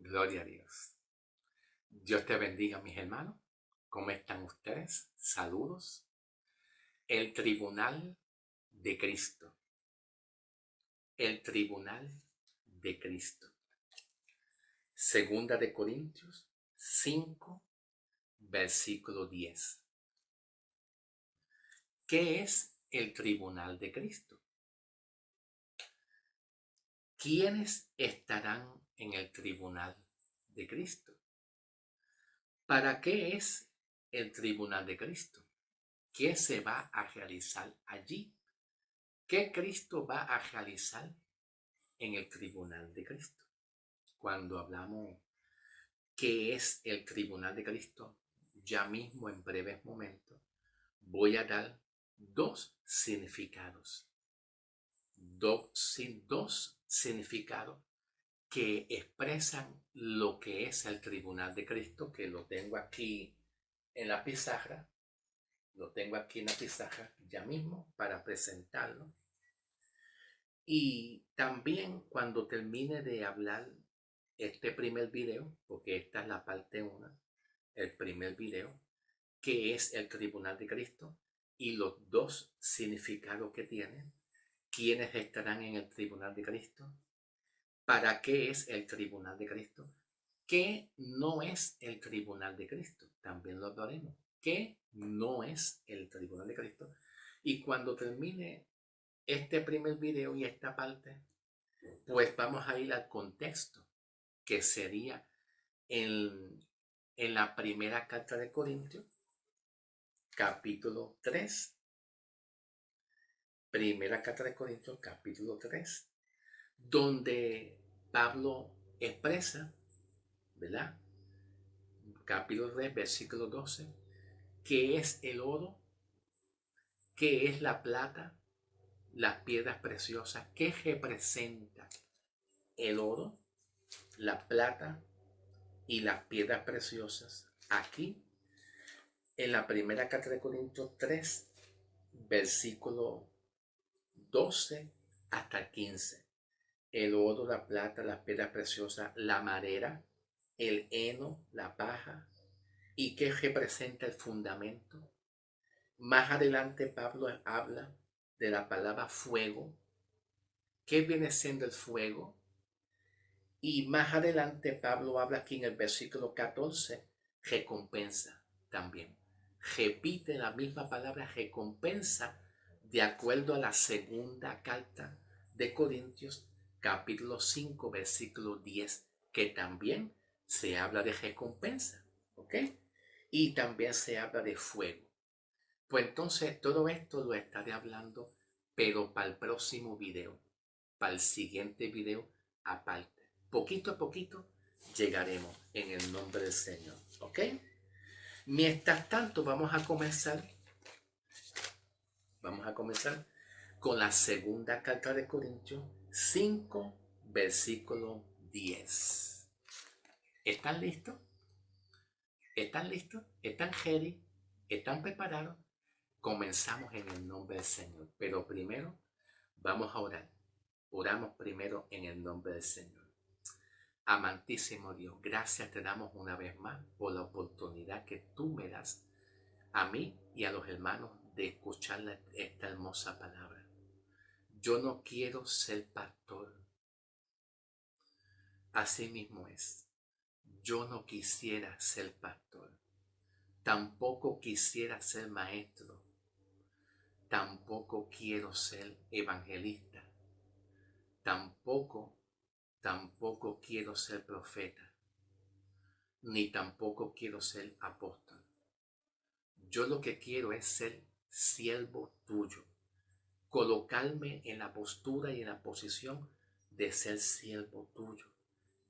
Gloria a Dios. Dios te bendiga, mis hermanos. ¿Cómo están ustedes? Saludos. El tribunal de Cristo. El tribunal de Cristo. Segunda de Corintios 5, versículo 10. ¿Qué es el tribunal de Cristo? ¿Quiénes estarán en el tribunal de Cristo? ¿Para qué es el tribunal de Cristo? ¿Qué se va a realizar allí? ¿Qué Cristo va a realizar en el tribunal de Cristo? Cuando hablamos qué es el tribunal de Cristo, ya mismo en breves momentos voy a dar dos significados. Dos significados que expresan lo que es el tribunal de Cristo, que lo tengo aquí en la pizarra. Lo tengo aquí en la pizarra ya mismo para presentarlo. Y también cuando termine de hablar este primer video, porque esta es la parte 1, el primer video, que es el tribunal de Cristo y los dos significados que tiene, quiénes estarán en el tribunal de Cristo, para qué es el tribunal de Cristo, qué no es el tribunal de Cristo, también lo hablaremos, qué no es el tribunal de Cristo. Y cuando termine este primer video y esta parte, pues vamos a ir al contexto, que sería en la primera carta de Corintios, capítulo 3. Primera carta de Corintios, capítulo 3, donde Pablo expresa, ¿verdad? Capítulo 3, versículo 12, qué es el oro, qué es la plata, las piedras preciosas, qué representa el oro, la plata y las piedras preciosas. Aquí, en la primera carta de Corintios 3, versículo 12 hasta 15. El oro, la plata, las piedras preciosas, la madera, el heno, la paja, y qué representa el fundamento. Más adelante Pablo habla de la palabra fuego. ¿Qué viene siendo el fuego? Y más adelante Pablo habla aquí en el versículo 14, recompensa también. Repite la misma palabra recompensa de acuerdo a la segunda carta de Corintios, capítulo 5, versículo 10, que también se habla de recompensa, ¿ok? Y también se habla de fuego. Pues entonces todo esto lo estaré hablando, pero para el próximo video, para el siguiente video aparte. Poquito a poquito llegaremos en el nombre del Señor, ¿ok? Mientras tanto vamos a comenzar con la segunda carta de Corintios 5, versículo 10. ¿Están listos? ¿Están listos? ¿Están ready? ¿Están preparados? Comenzamos en el nombre del Señor, pero primero vamos a orar. Oramos primero en el nombre del Señor. Amantísimo Dios, gracias te damos una vez más por la oportunidad que tú me das a mí y a los hermanos de escuchar esta hermosa palabra. Yo no quiero ser pastor. Así mismo es. Yo no quisiera ser pastor. Tampoco quisiera ser maestro. Tampoco quiero ser evangelista. Tampoco quiero ser profeta. Ni tampoco quiero ser apóstol. Yo lo que quiero es ser siervo tuyo. Colocarme en la postura y en la posición de ser siervo tuyo.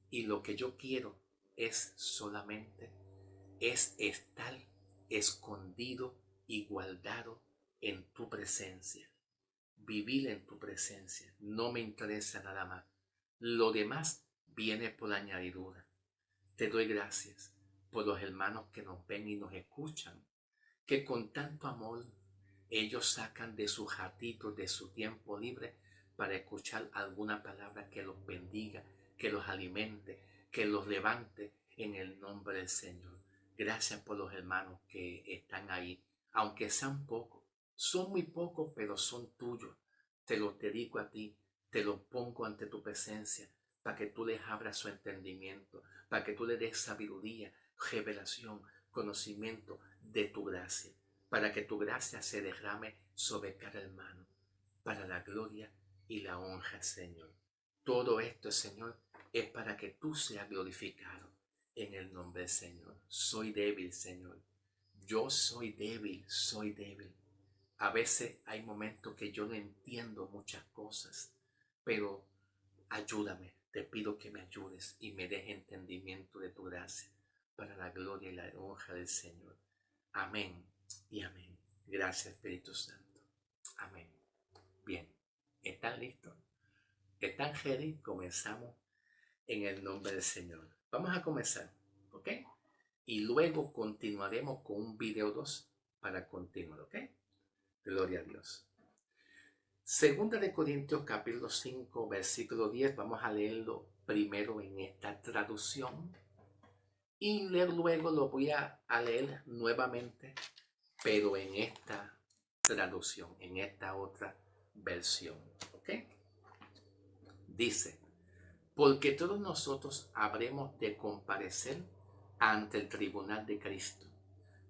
Y lo que yo quiero es solamente estar escondido y guardado en tu presencia. Vivir en tu presencia. No me interesa nada más. Lo demás viene por añadidura. Te doy gracias por los hermanos que nos ven y nos escuchan, que con tanto amor ellos sacan de sus ratitos, de su tiempo libre, para escuchar alguna palabra que los bendiga, que los alimente, que los levante en el nombre del Señor. Gracias por los hermanos que están ahí, aunque sean pocos. Son muy pocos, pero son tuyos. Te los dedico a ti, te los pongo ante tu presencia para que tú les abras su entendimiento, para que tú les des sabiduría, revelación, conocimiento de tu gracia, para que tu gracia se derrame sobre cada hermano, para la gloria y la honra, Señor. Todo esto, Señor, es para que tú seas glorificado en el nombre del Señor. Soy débil, Señor. Yo soy débil, soy débil. A veces hay momentos que yo no entiendo muchas cosas, pero ayúdame, te pido que me ayudes y me des entendimiento de tu gracia para la gloria y la honra del Señor. Amén y amén. Gracias, Espíritu Santo. Amén. Bien, ¿están listos? ¿Están ready? Comenzamos en el nombre del Señor. Vamos a comenzar, ¿ok? Y luego continuaremos con un video 2 para continuar, ¿ok? Gloria a Dios. Segunda de Corintios capítulo 5 versículo 10, vamos a leerlo primero en esta traducción y luego lo voy a leer nuevamente, pero en esta traducción, en esta otra versión, ¿ok? Dice, porque todos nosotros habremos de comparecer ante el tribunal de Cristo,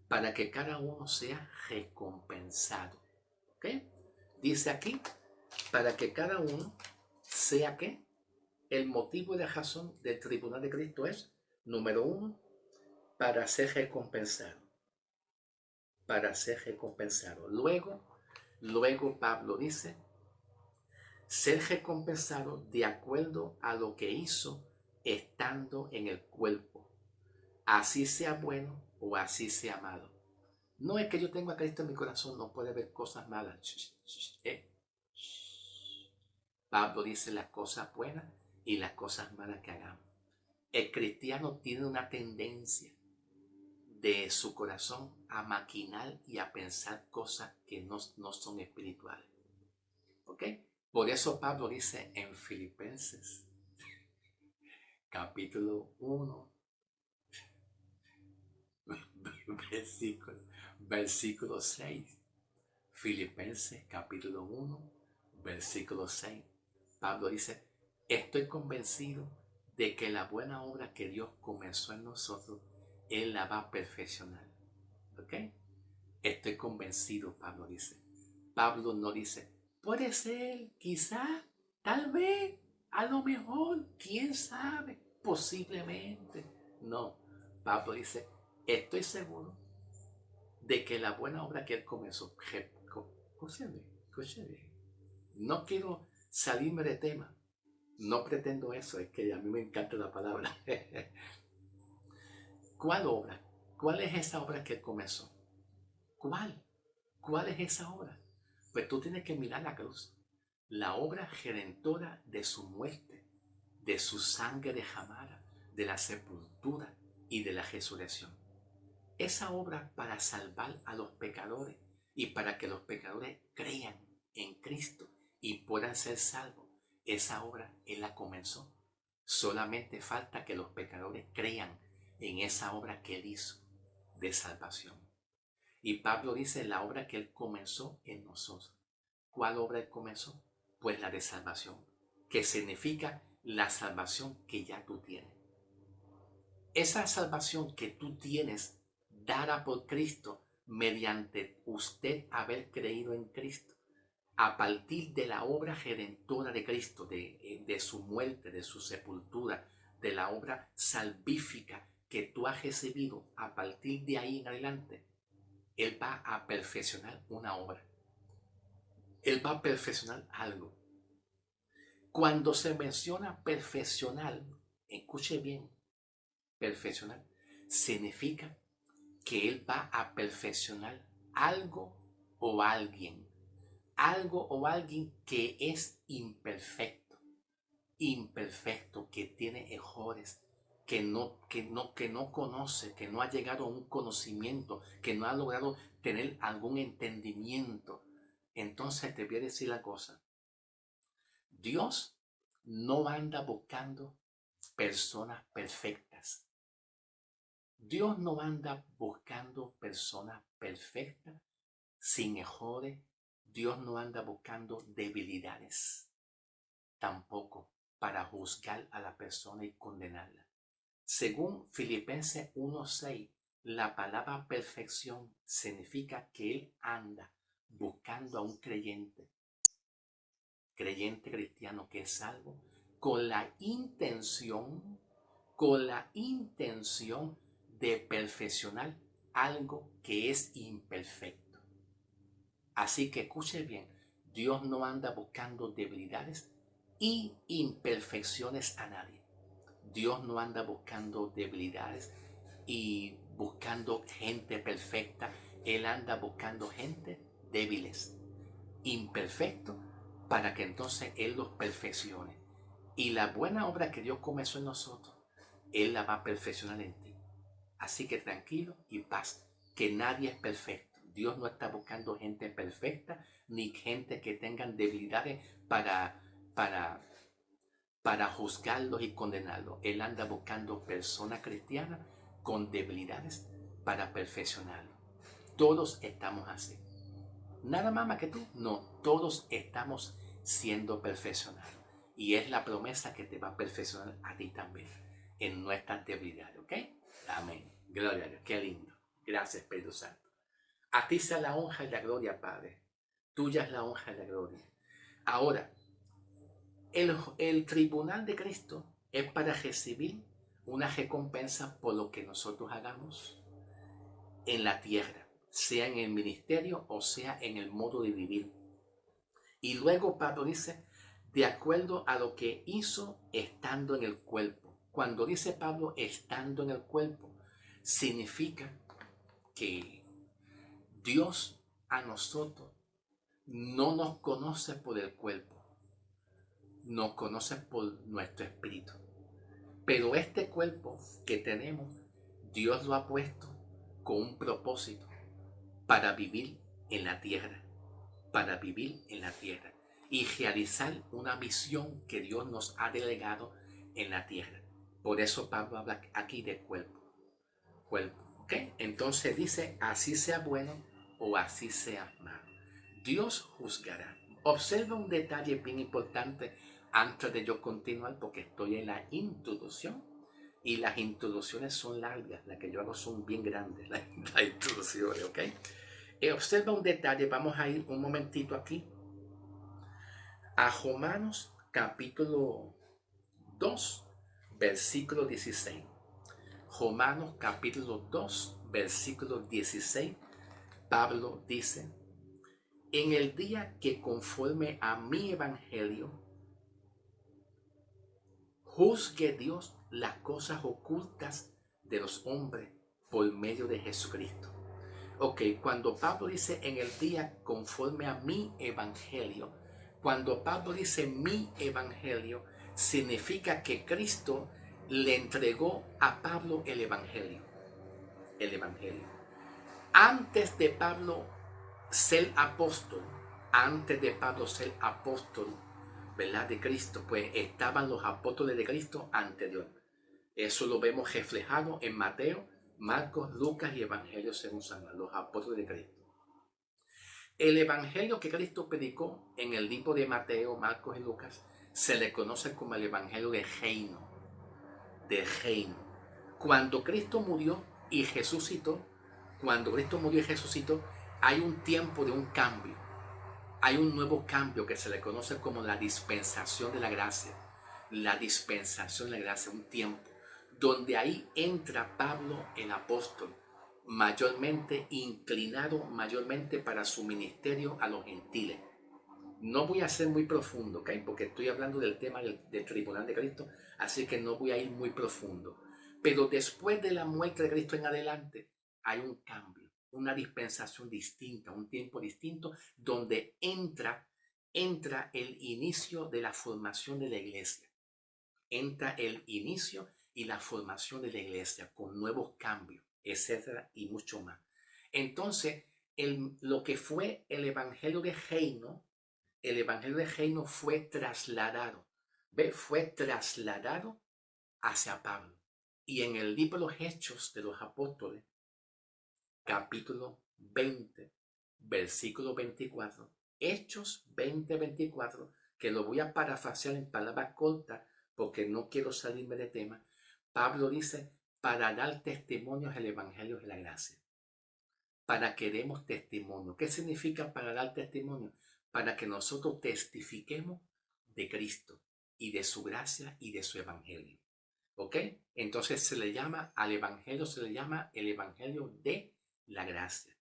para que cada uno sea recompensado, ¿ok? Dice aquí, para que cada uno sea que el motivo y la razón del tribunal de Cristo es, número uno, para ser recompensado. Para ser recompensado. Luego Pablo dice, ser recompensado de acuerdo a lo que hizo estando en el cuerpo, así sea bueno o así sea malo. No es que yo tenga a Cristo en mi corazón, no puede haber cosas malas. Pablo dice las cosas buenas y las cosas malas que hagamos. El cristiano tiene una tendencia de su corazón a maquinar y a pensar cosas que no son espirituales. ¿Ok? Por eso Pablo dice en Filipenses, capítulo 1, versículo 6. Filipenses, capítulo 1, versículo 6. Pablo dice, estoy convencido de que la buena obra que Dios comenzó en nosotros, Él la va a perfeccionar. ¿Ok? Estoy convencido, Pablo dice. Pablo no dice, puede ser, quizá, tal vez, a lo mejor, quién sabe, posiblemente. No, Pablo dice, estoy seguro de que la buena obra que Él comenzó, escúcheme, no quiero salirme de tema. No pretendo eso, es que a mí me encanta la palabra. ¿Cuál obra? ¿Cuál es esa obra que Él comenzó? ¿Cuál? ¿Cuál es esa obra? Pues tú tienes que mirar la cruz. La obra redentora de su muerte, de su sangre derramada, de la sepultura y de la resurrección. Esa obra para salvar a los pecadores y para que los pecadores crean en Cristo y puedan ser salvos. Esa obra Él la comenzó. Solamente falta que los pecadores crean en esa obra que Él hizo de salvación. Y Pablo dice la obra que Él comenzó en nosotros. ¿Cuál obra Él comenzó? Pues la de salvación, que significa la salvación que ya tú tienes. Esa salvación que tú tienes dada por Cristo mediante usted haber creído en Cristo, a partir de la obra redentora de Cristo, de su muerte, de su sepultura, de la obra salvífica que tú has recibido, a partir de ahí en adelante, Él va a perfeccionar una obra. Él va a perfeccionar algo. Cuando se menciona perfeccionar, escuche bien, perfeccionar, significa que Él va a perfeccionar algo o alguien. Algo o alguien que es imperfecto. Imperfecto, que tiene errores, que no conoce, que no ha llegado a un conocimiento, que no ha logrado tener algún entendimiento. Entonces te voy a decir la cosa. Dios no anda buscando personas perfectas. Dios no anda buscando personas perfectas, sin errores. Dios no anda buscando debilidades, tampoco para juzgar a la persona y condenarla. Según Filipenses 1:6, la palabra perfección significa que Él anda buscando a un creyente cristiano que es salvo, con la intención de perfeccionar algo que es imperfecto. Así que escuche bien, Dios no anda buscando debilidades y imperfecciones a nadie. Dios no anda buscando debilidades y buscando gente perfecta. Él anda buscando gente débiles, imperfectos, para que entonces Él los perfeccione. Y la buena obra que Dios comenzó en nosotros, Él la va a perfeccionar en ti. Así que tranquilo y paz, que nadie es perfecto. Dios no está buscando gente perfecta, ni gente que tengan debilidades para, para juzgarlos y condenarlos. Él anda buscando personas cristianas con debilidades para perfeccionarlos. Todos estamos así. Nada más que tú. No, todos estamos siendo perfeccionados. Y es la promesa que te va a perfeccionar a ti también en nuestras debilidades, ¿ok? Amén. Gloria a Dios. Qué lindo. Gracias, Espíritu Santo. A ti sea la honra y la gloria, Padre. Tuya es la honra y la gloria. Ahora, el tribunal de Cristo es para recibir una recompensa por lo que nosotros hagamos en la tierra, sea en el ministerio o sea en el modo de vivir. Y luego Pablo dice, de acuerdo a lo que hizo estando en el cuerpo. Cuando dice Pablo estando en el cuerpo, significa que Dios a nosotros no nos conoce por el cuerpo, nos conoce por nuestro espíritu. Pero este cuerpo que tenemos, Dios lo ha puesto con un propósito para vivir en la tierra, para vivir en la tierra y realizar una misión que Dios nos ha delegado en la tierra. Por eso Pablo habla aquí de cuerpo, ¿ok? Entonces dice, así sea bueno o así sea malo. Dios juzgará. Observa un detalle bien importante antes de yo continuar, porque estoy en la introducción y las introducciones son largas, las que yo hago son bien grandes, las introducciones, ¿ok? Observa un detalle, vamos a ir un momentito aquí a Romanos capítulo 2, versículo 16. Romanos capítulo 2, versículo 16, Pablo dice, en el día que conforme a mi evangelio, juzgue Dios las cosas ocultas de los hombres por medio de Jesucristo. Ok, cuando Pablo dice en el día conforme a mi evangelio, cuando Pablo dice mi evangelio, significa que Cristo le entregó a Pablo el evangelio. El evangelio. Antes de Pablo ser apóstol, ¿verdad? De Cristo, pues estaban los apóstoles de Cristo anterior. Eso lo vemos reflejado en Mateo, Marcos, Lucas y Evangelio según San Juan, los apóstoles de Cristo. El evangelio que Cristo predicó en el libro de Mateo, Marcos y Lucas se le conoce como el evangelio de reino. Cuando Cristo murió y resucitó, hay un tiempo de un cambio. Hay un nuevo cambio que se le conoce como la dispensación de la gracia. La dispensación de la gracia, un tiempo donde ahí entra Pablo el apóstol, mayormente inclinado para su ministerio a los gentiles. No voy a ser muy profundo, ¿ok? Porque estoy hablando del tema del tribunal de Cristo, así que no voy a ir muy profundo. Pero después de la muerte de Cristo en adelante, hay un cambio, una dispensación distinta, un tiempo distinto, donde entra el inicio de la formación de la iglesia. Entra el inicio y la formación de la iglesia con nuevos cambios, etcétera, y mucho más. Entonces, lo que fue el evangelio de reino fue trasladado. ¿Ve? Fue trasladado hacia Pablo. Y en el libro de los Hechos de los Apóstoles, capítulo 20, versículo 24, Hechos 20, 24, que lo voy a parafrasear en palabras cortas porque no quiero salirme de tema. Pablo dice, para dar testimonios del Evangelio de la gracia. Para que demos testimonio. ¿Qué significa para dar testimonio? Para que nosotros testifiquemos de Cristo y de su gracia y de su Evangelio. ¿Ok? Entonces se le llama al Evangelio, se le llama el Evangelio de la gracia.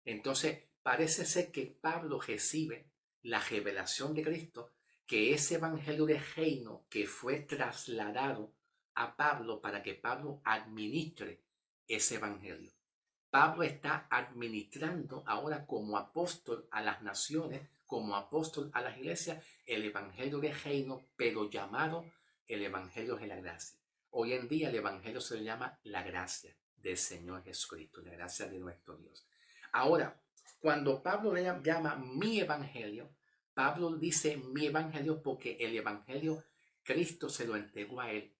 Entonces parece ser que Pablo recibe la revelación de Cristo, que ese Evangelio de reino que fue trasladado a Pablo para que Pablo administre ese Evangelio. Pablo está administrando ahora como apóstol a las naciones, como apóstol a las iglesias, el Evangelio de reino, pero llamado el Evangelio de la gracia. Hoy en día el Evangelio se le llama la gracia del Señor Jesucristo, la gracia de nuestro Dios. Ahora, cuando Pablo le llama mi Evangelio, Pablo dice mi Evangelio porque el Evangelio Cristo se lo entregó a él.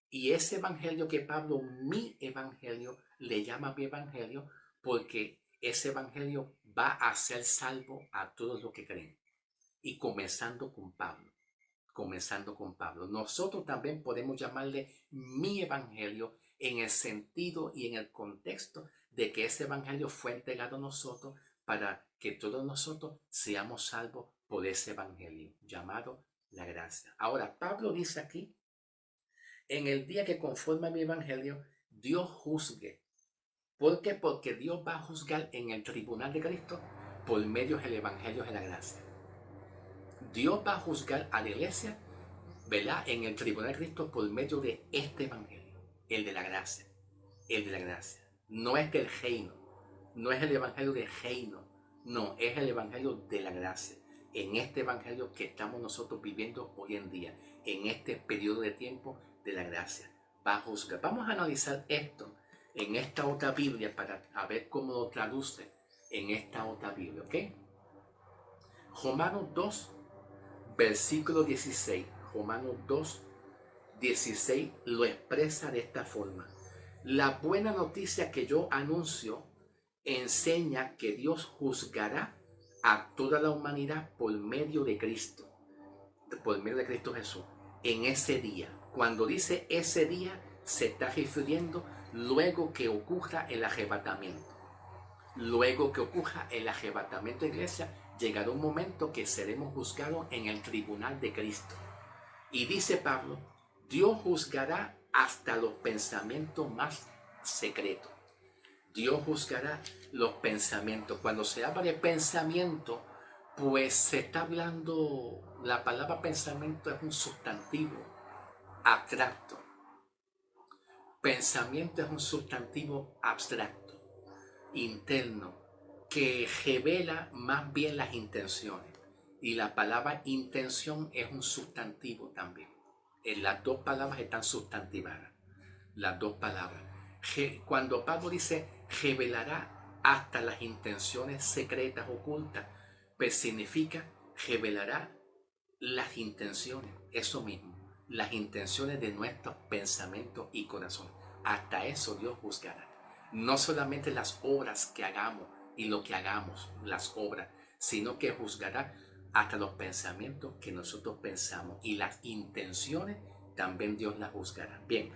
Y ese Evangelio que Pablo, mi Evangelio, le llama mi Evangelio porque ese Evangelio va a hacer salvo a todos los que creen. Y comenzando con Pablo. Nosotros también podemos llamarle mi Evangelio en el sentido y en el contexto de que ese Evangelio fue entregado a nosotros para que todos nosotros seamos salvos por ese Evangelio llamado la gracia. Ahora, Pablo dice aquí, en el día que conforme a mi Evangelio, Dios juzgue. ¿Por qué? Porque Dios va a juzgar en el tribunal de Cristo por medio del Evangelio de la gracia. Dios va a juzgar a la iglesia, ¿verdad? En el tribunal de Cristo por medio de este Evangelio, el de la gracia, el de la gracia. No es del reino, no es el Evangelio del reino, no, es el Evangelio de la gracia. En este Evangelio que estamos nosotros viviendo hoy en día, en este periodo de tiempo de la gracia, va a juzgar. Vamos a analizar esto en esta otra Biblia para ver cómo lo traduce en esta otra Biblia, ¿ok? Romanos 2, versículo 16. Romanos 2, 16 lo expresa de esta forma. La buena noticia que yo anuncio enseña que Dios juzgará a toda la humanidad por medio de Cristo Jesús, en ese día. Cuando dice ese día, se está refiriendo luego que ocurra el arrebatamiento. Luego que ocurra el arrebatamiento, iglesia, llegará un momento que seremos juzgados en el tribunal de Cristo. Y dice Pablo, Dios juzgará hasta los pensamientos más secretos. Dios juzgará los pensamientos. Cuando se habla de pensamiento, pues se está hablando, la palabra pensamiento es un sustantivo abstracto. Pensamiento es un sustantivo abstracto, interno, que revela más bien las intenciones. Y la palabra intención es un sustantivo también. Las dos palabras están sustantivadas. Las dos palabras. Cuando Pablo dice revelará hasta las intenciones secretas, ocultas, pues significa revelará las intenciones, eso mismo, las intenciones de nuestros pensamientos y corazón. Hasta eso Dios juzgará. No solamente las obras que hagamos y lo que hagamos, las obras, sino que juzgará hasta los pensamientos que nosotros pensamos y las intenciones también Dios las juzgará. Bien,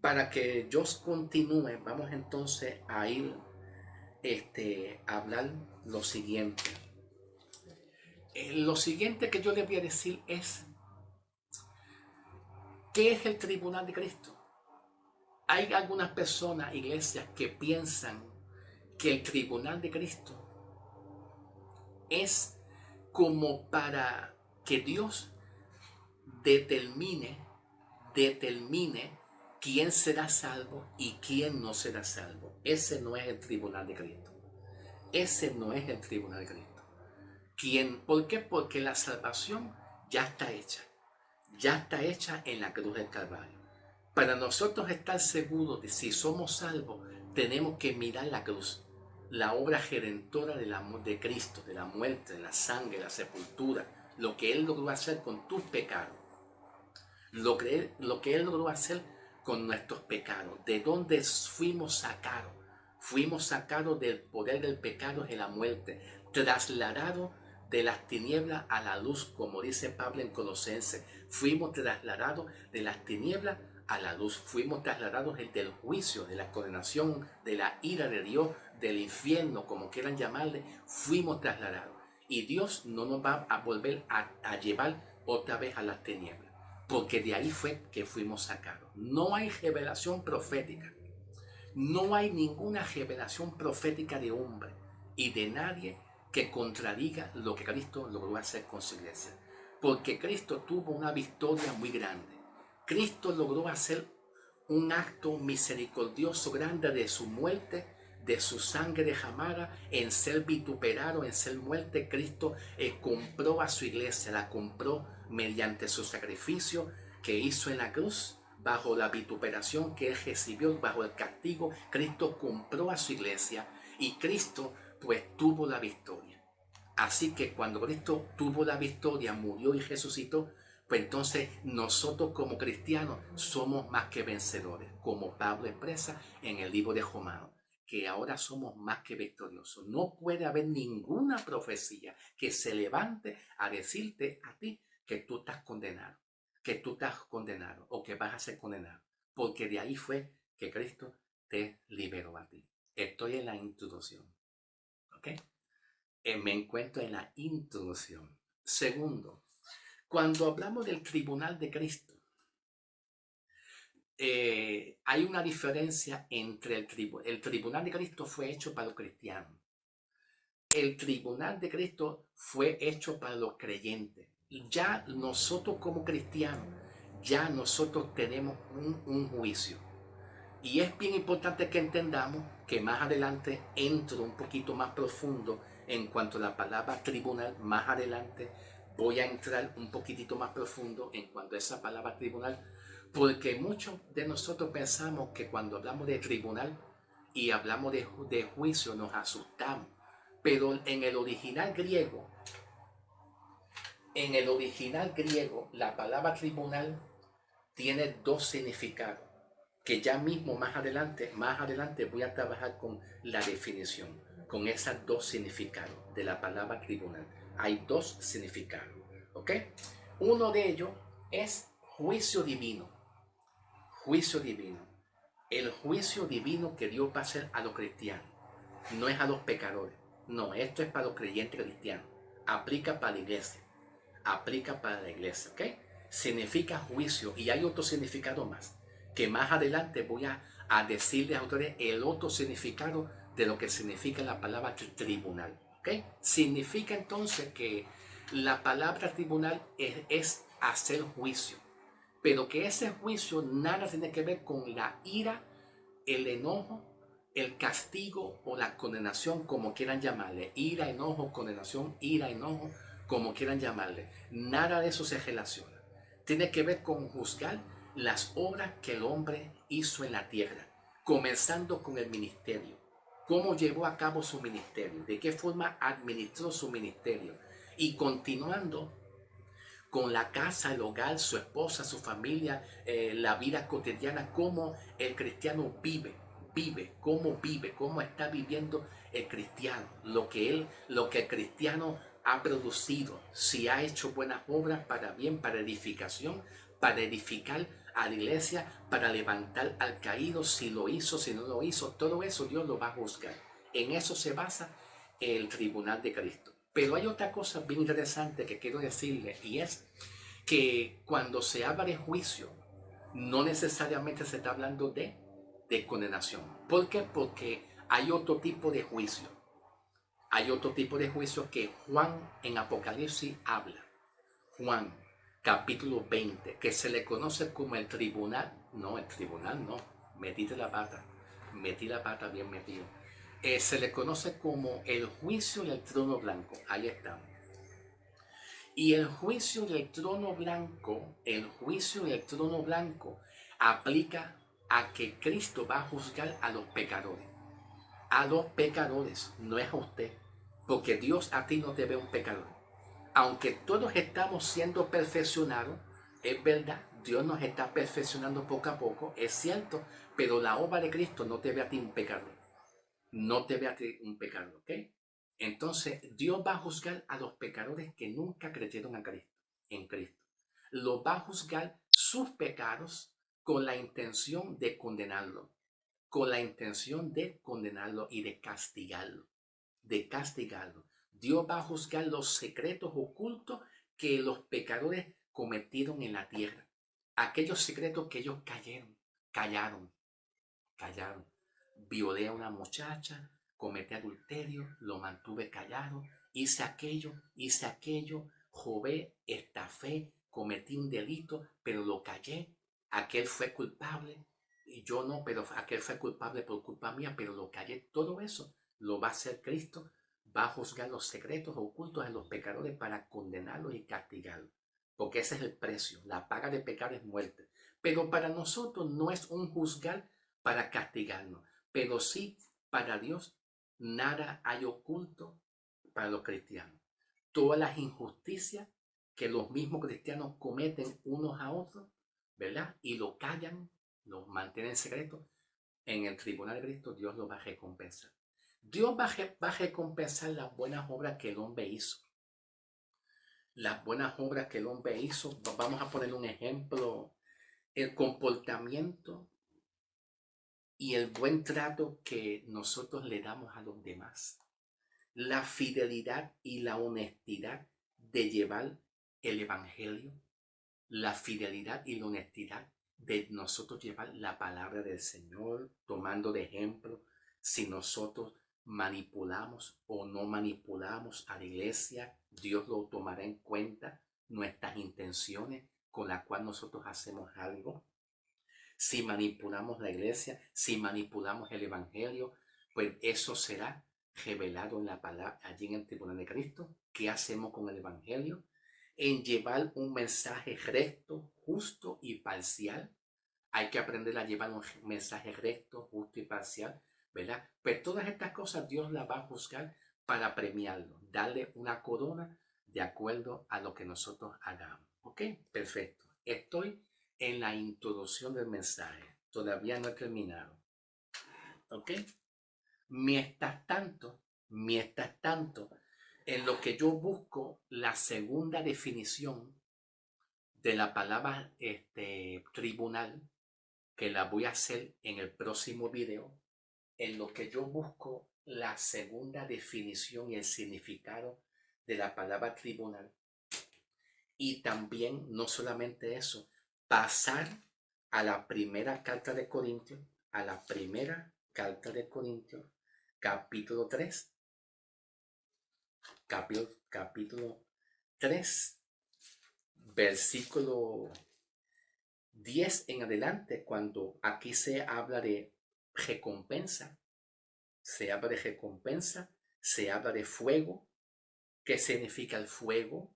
para que yo continúe, vamos entonces a ir a hablar lo siguiente. Lo siguiente que yo le voy a decir es, ¿qué es el tribunal de Cristo? Hay algunas personas, iglesias, que piensan que el tribunal de Cristo es como para que Dios determine quién será salvo y quién no será salvo. Ese no es el tribunal de Cristo. Ese no es el tribunal de Cristo. ¿Por qué? Porque la salvación ya está hecha. Ya está hecha en la cruz del Calvario. Para nosotros estar seguros de si somos salvos, tenemos que mirar la cruz, la obra redentora de Cristo, de la muerte, de la sangre, la sepultura, lo que Él logró hacer con tus pecados, lo que Él logró hacer con nuestros pecados. ¿De dónde fuimos sacados? Fuimos sacados del poder del pecado y la muerte, trasladados de las tinieblas a la luz, como dice Pablo en Colosenses. Fuimos trasladados de las tinieblas a la luz. Fuimos trasladados del juicio, de la condenación, de la ira de Dios, del infierno, como quieran llamarle. Fuimos trasladados. Y Dios no nos va a volver a llevar otra vez a las tinieblas, porque de ahí fue que fuimos sacados. No hay revelación profética. No hay ninguna revelación profética de hombre y de nadie que contradiga lo que Cristo logró hacer con su iglesia. Porque Cristo tuvo una victoria muy grande. Cristo logró hacer un acto misericordioso grande de su muerte, de su sangre derramada, en ser vituperado, en ser muerte. Cristo compró a su iglesia, la compró mediante su sacrificio que hizo en la cruz. Bajo la vituperación que él recibió, bajo el castigo, Cristo compró a su iglesia y Cristo pues tuvo la victoria. Así que cuando Cristo tuvo la victoria, murió y resucitó, pues entonces nosotros como cristianos somos más que vencedores, como Pablo expresa en el libro de Romanos, que ahora somos más que victoriosos. No puede haber ninguna profecía que se levante a decirte a ti que tú estás condenado, que tú estás condenado o que vas a ser condenado, porque de ahí fue que Cristo te liberó a ti. Estoy en la introducción, ¿ok? Me encuentro en la introducción. Segundo, cuando hablamos del tribunal de Cristo, hay una diferencia entre el tribunal de Cristo fue hecho para los cristianos. El tribunal de Cristo fue hecho para los creyentes. Ya nosotros como cristianos, ya nosotros tenemos un juicio. Y es bien importante que entendamos que más adelante entro un poquito más profundo en cuanto a la palabra tribunal. Más adelante voy a entrar un poquitito más profundo en cuanto a esa palabra tribunal, porque muchos de nosotros pensamos que cuando hablamos de tribunal y hablamos de juicio nos asustamos. Pero en el original griego, la palabra tribunal tiene dos significados, que ya mismo más adelante voy a trabajar con la definición, con esos dos significados de la palabra tribunal. Hay dos significados, ¿ok? Uno de ellos es juicio divino. Juicio divino. El juicio divino que Dios va a hacer a los cristianos. No es a los pecadores. No, esto es para los creyentes cristianos. Aplica para la iglesia. Aplica para la iglesia, ¿ok? Significa juicio. Y hay otro significado más, que más adelante voy a decirles a ustedes el otro significado de lo que significa la palabra tribunal, ¿ok? Significa entonces que la palabra tribunal es hacer juicio, pero que ese juicio nada tiene que ver con la ira, el enojo, el castigo o la condenación, como quieran llamarle. Ira, enojo, condenación, ira, enojo, como quieran llamarle. Nada de eso se relaciona. Tiene que ver con juzgar las obras que el hombre hizo en la tierra, comenzando con el ministerio. Cómo llevó a cabo su ministerio, de qué forma administró su ministerio y continuando con la casa, el hogar, su esposa, su familia, la vida cotidiana, cómo el cristiano vive, cómo está viviendo el cristiano, lo que el cristiano ha producido, si ha hecho buenas obras para bien, para edificación, para edificar a la iglesia, para levantar al caído, si lo hizo, si no lo hizo, todo eso Dios lo va a juzgar. En eso se basa el tribunal de Cristo. Pero hay otra cosa bien interesante que quiero decirle, y es que cuando se habla de juicio, no necesariamente se está hablando de condenación. ¿Por qué? Porque hay otro tipo de juicio. Hay otro tipo de juicio que Juan en Apocalipsis habla. Juan, capítulo 20, que se le conoce como el tribunal. No, el tribunal no. Metí la pata bien metido. Se le conoce como el juicio del trono blanco. Ahí estamos. Y el juicio del trono blanco aplica a que Cristo va a juzgar a los pecadores. A los pecadores, no es a usted, porque Dios a ti no te ve un pecador. Aunque todos estamos siendo perfeccionados, es verdad, Dios nos está perfeccionando poco a poco, es cierto, pero la obra de Cristo no te ve a ti un pecado. No te ve a ti un pecado, ¿ok? Entonces, Dios va a juzgar a los pecadores que nunca creyeron en Cristo. Los va a juzgar sus pecados con la intención de condenarlo, con la intención de condenarlo y de castigarlo, de castigarlo. Dios va a juzgar los secretos ocultos que los pecadores cometieron en la tierra. Aquellos secretos que ellos callaron, callaron. Violé a una muchacha, cometí adulterio, lo mantuve callado, hice aquello, robé, estafé, cometí un delito, pero lo callé. Aquel fue culpable, y yo no, pero aquel fue culpable por culpa mía, pero lo callé. Todo eso lo va a hacer Cristo, va a juzgar los secretos ocultos en los pecadores para condenarlos y castigarlos. Porque ese es el precio, la paga de pecar es muerte. Pero para nosotros no es un juzgar para castigarnos, pero sí para Dios nada hay oculto para los cristianos. Todas las injusticias que los mismos cristianos cometen unos a otros, ¿verdad? Y lo callan, lo mantienen en secreto, en el tribunal de Cristo Dios lo va a recompensar. Dios va a recompensar las buenas obras que el hombre hizo. Las buenas obras que el hombre hizo, vamos a poner un ejemplo, el comportamiento y el buen trato que nosotros le damos a los demás, la fidelidad y la honestidad de llevar el evangelio, la fidelidad y la honestidad de nosotros llevar la palabra del Señor, tomando de ejemplo si nosotros manipulamos o no manipulamos a la iglesia, Dios lo tomará en cuenta, nuestras intenciones con las cuales nosotros hacemos algo. Si manipulamos la iglesia, si manipulamos el evangelio, pues eso será revelado en la palabra, allí en el tribunal de Cristo. ¿Qué hacemos con el evangelio? En llevar un mensaje recto, justo y parcial. Hay que aprender a llevar un mensaje recto, justo y parcial, ¿verdad? Pues todas estas cosas Dios las va a juzgar para premiarlo, darle una corona de acuerdo a lo que nosotros hagamos. ¿Ok? Perfecto. Estoy en la introducción del mensaje. Todavía no he terminado. ¿Ok? Mientras tanto, en lo que yo busco la segunda definición de la palabra tribunal, que la voy a hacer en el próximo video, en lo que yo busco la segunda definición y el significado de la palabra tribunal. Y también, no solamente eso, pasar a la primera carta de Corintios, a la primera carta de Corintios, capítulo 3, capítulo 3, versículo 10 en adelante, cuando aquí se habla de recompensa, se habla de recompensa, se habla de fuego. ¿Qué significa el fuego?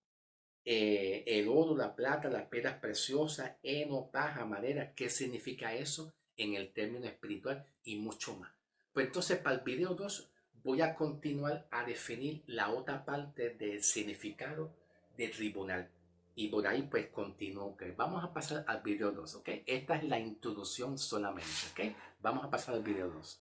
El oro, la plata, las piedras preciosas, heno, paja, madera. ¿Qué significa eso en el término espiritual? Y mucho más. Pues entonces para el video 2 voy a continuar a definir la otra parte del significado de tribunal. Y por ahí pues continúo. Okay. Vamos a pasar al video 2, ¿ok? Esta es la introducción solamente, ¿ok? Vamos a pasar al video 2.